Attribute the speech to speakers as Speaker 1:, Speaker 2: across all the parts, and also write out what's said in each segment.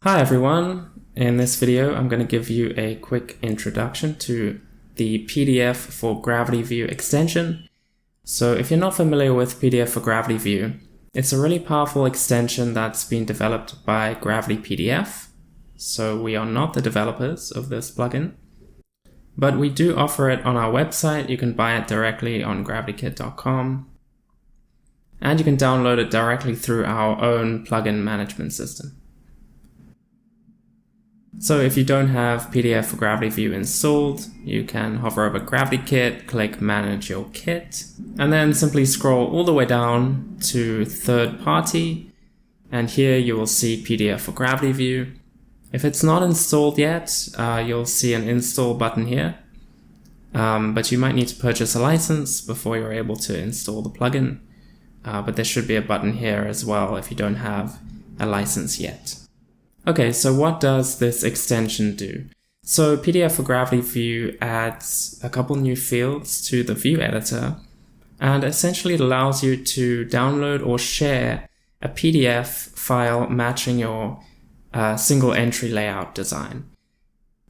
Speaker 1: Hi everyone, in this video I'm going to give you a quick introduction to the PDF for GravityView extension. So if you're not familiar with PDF for GravityView, it's a really powerful extension that's been developed by Gravity PDF. So we are not the developers of this plugin, but we do offer it on our website. You can buy it directly on gravitykit.com, and you can download it directly through our own plugin management system. So if you don't have PDF for GravityView installed, you can hover over GravityKit, click Manage Your Kit, and then simply scroll all the way down to Third Party, and here you will see PDF for GravityView. If it's not installed yet, you'll see an install button here, but you might need to purchase a license before you're able to install the plugin, but there should be a button here as well if you don't have a license yet. Okay, so what does this extension do? So PDF for GravityView adds a couple new fields to the view editor, and essentially it allows you to download or share a PDF file matching your single entry layout design.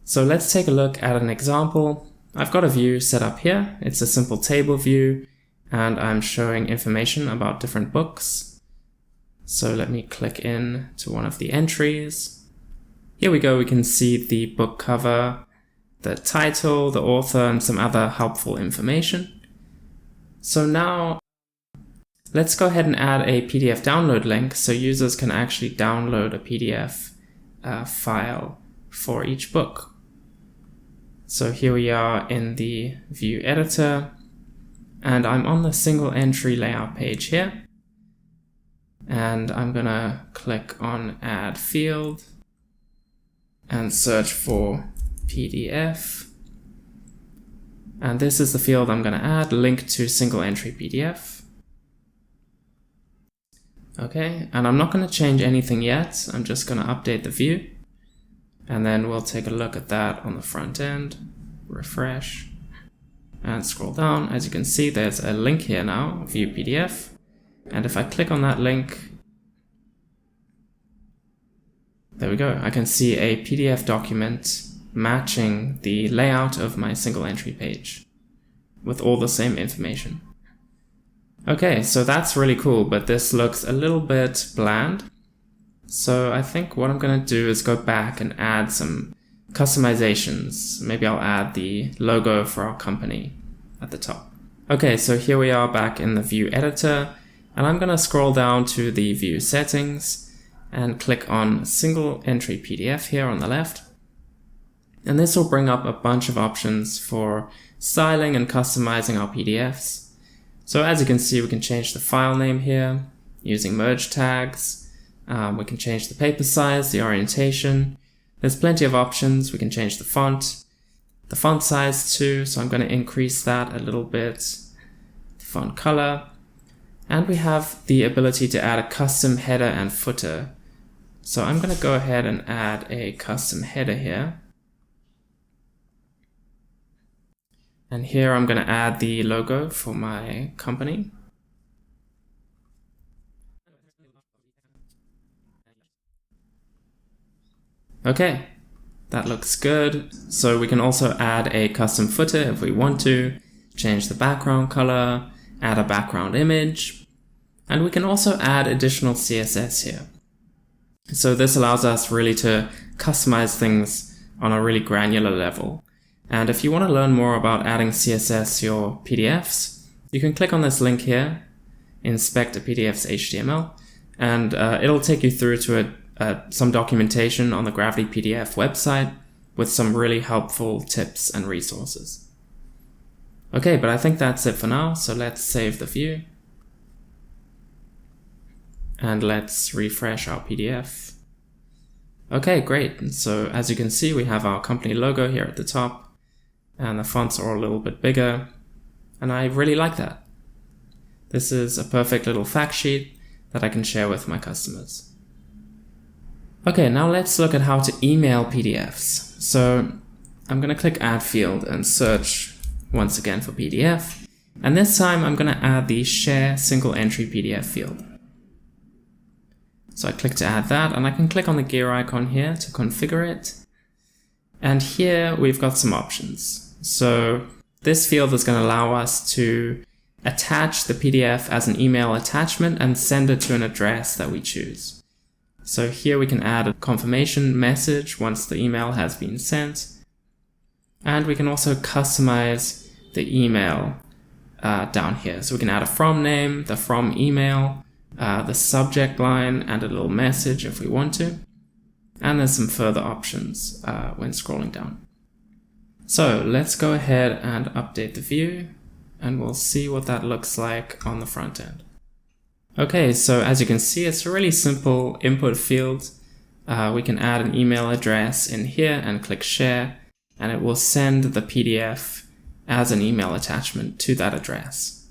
Speaker 1: So let's take a look at an example. I've got a view set up here. It's a simple table view, and I'm showing information about different books. So let me click in to one of the entries. Here we go, we can see the book cover, the title, the author, and some other helpful information. So now let's go ahead and add a PDF download link so users can actually download a PDF file for each book. So here we are in the view editor, and I'm on the single entry layout page here. And I'm gonna click on Add Field and search for PDF. And this is the field I'm gonna add, link to single entry PDF. Okay, and I'm not gonna change anything yet. I'm just gonna update the view. And then we'll take a look at that on the front end, refresh, and scroll down. As you can see, there's a link here now, View PDF. And if I click on that link, there we go. I can see a PDF document matching the layout of my single entry page with all the same information. Okay, so that's really cool, but this looks a little bit bland. So I think what I'm going to do is go back and add some customizations. Maybe I'll add the logo for our company at the top. Okay, so here we are back in the view editor. And I'm going to scroll down to the view settings and click on single entry PDF here on the left. And this will bring up a bunch of options for styling and customizing our PDFs. So as you can see, we can change the file name here using merge tags. We can change the paper size, the orientation. There's plenty of options. We can change the font size too. So I'm going to increase that a little bit. The font color. And we have the ability to add a custom header and footer. So I'm going to go ahead and add a custom header here. And here I'm going to add the logo for my company. Okay, that looks good. So we can also add a custom footer if we want to, change the background color, add a background image, and we can also add additional CSS here. So this allows us really to customize things on a really granular level. And if you want to learn more about adding CSS to your PDFs, you can click on this link here, Inspect a PDF's HTML, and it'll take you through to some documentation on the Gravity PDF website with some really helpful tips and resources. Okay, but I think that's it for now, so let's save the view. And let's refresh our PDF. Okay, great. So as you can see, we have our company logo here at the top, and the fonts are a little bit bigger, and I really like that. This is a perfect little fact sheet that I can share with my customers. Okay, now let's look at how to email PDFs. So I'm going to click Add Field and search once again for PDF. And this time I'm going to add the Share Single Entry PDF field. So I click to add that, and I can click on the gear icon here to configure it. And here we've got some options. So this field is going to allow us to attach the PDF as an email attachment and send it to an address that we choose. So here we can add a confirmation message once the email has been sent. And we can also customize the email down here. So we can add a from name, the from email, the subject line, and a little message if we want to. And there's some further options when scrolling down. So let's go ahead and update the view, and we'll see what that looks like on the front end. Okay, so as you can see, it's a really simple input field. We can add an email address in here and click share, and it will send the PDF as an email attachment to that address.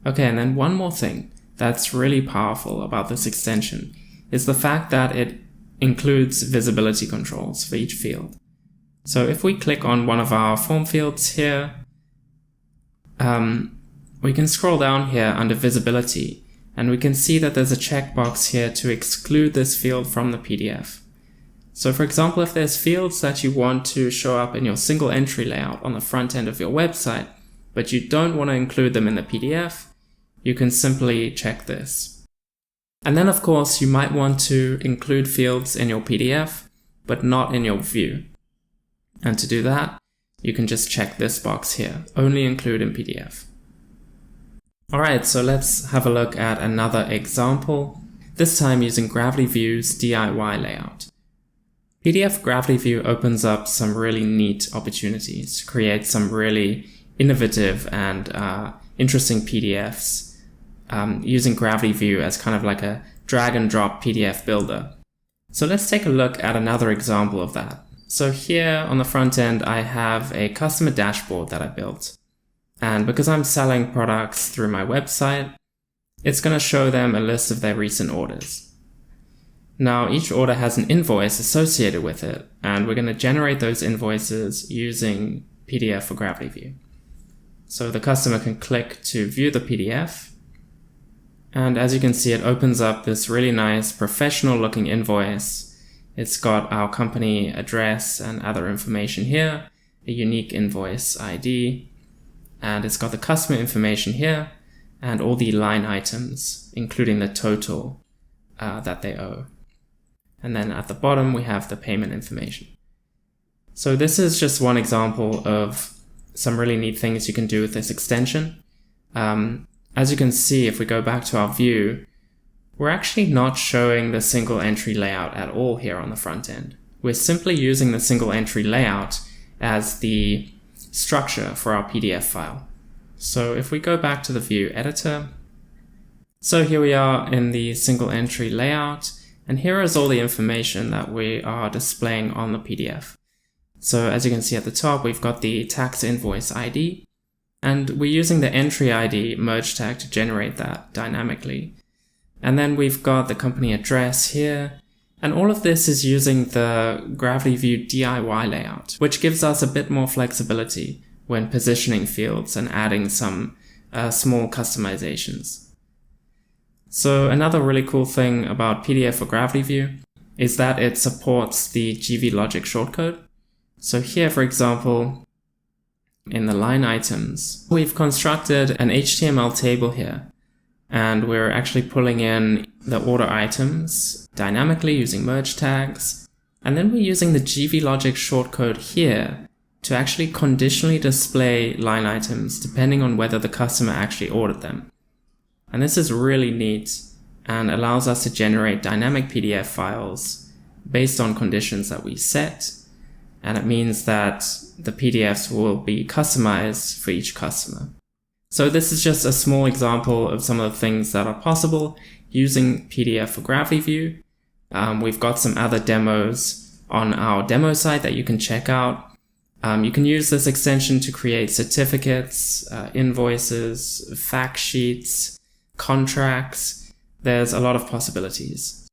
Speaker 1: Okay, and then one more thing that's really powerful about this extension is the fact that it includes visibility controls for each field. So if we click on one of our form fields here, we can scroll down here under visibility, and we can see that there's a checkbox here to exclude this field from the PDF. So for example, if there's fields that you want to show up in your single entry layout on the front end of your website, but you don't want to include them in the PDF, you can simply check this. And then of course, you might want to include fields in your PDF, but not in your view. And to do that, you can just check this box here, only include in PDF. Alright, so let's have a look at another example, this time using GravityView's DIY layout. PDF GravityView opens up some really neat opportunities to create some really innovative and interesting PDFs using GravityView as kind of like a drag and drop PDF builder. So let's take a look at another example of that. So here on the front end, I have a customer dashboard that I built. And because I'm selling products through my website, it's going to show them a list of their recent orders. Now, each order has an invoice associated with it, and we're going to generate those invoices using PDF for GravityView. So the customer can click to view the PDF. And as you can see, it opens up this really nice professional looking invoice. It's got our company address and other information here, a unique invoice ID, and it's got the customer information here and all the line items, including the total that they owe. And then at the bottom, we have the payment information. So this is just one example of some really neat things you can do with this extension. As you can see, if we go back to our view, we're actually not showing the single entry layout at all here on the front end. We're simply using the single entry layout as the structure for our PDF file. So if we go back to the view editor, so here we are in the single entry layout, and here is all the information that we are displaying on the PDF. So as you can see at the top, we've got the tax invoice ID, and we're using the entry ID merge tag to generate that dynamically. And then we've got the company address here. And all of this is using the GravityView DIY layout, which gives us a bit more flexibility when positioning fields and adding some small customizations. So another really cool thing about PDF for GravityView is that it supports the GVLogic shortcode. So here, for example, in the line items, we've constructed an HTML table here. And we're actually pulling in the order items dynamically using merge tags. And then we're using the GVLogic shortcode here to actually conditionally display line items depending on whether the customer actually ordered them. And this is really neat and allows us to generate dynamic PDF files based on conditions that we set. And it means that the PDFs will be customized for each customer. So this is just a small example of some of the things that are possible using PDF for GravityView. We've got some other demos on our demo site that you can check out. You can use this extension to create certificates, invoices, fact sheets, contracts. There's a lot of possibilities.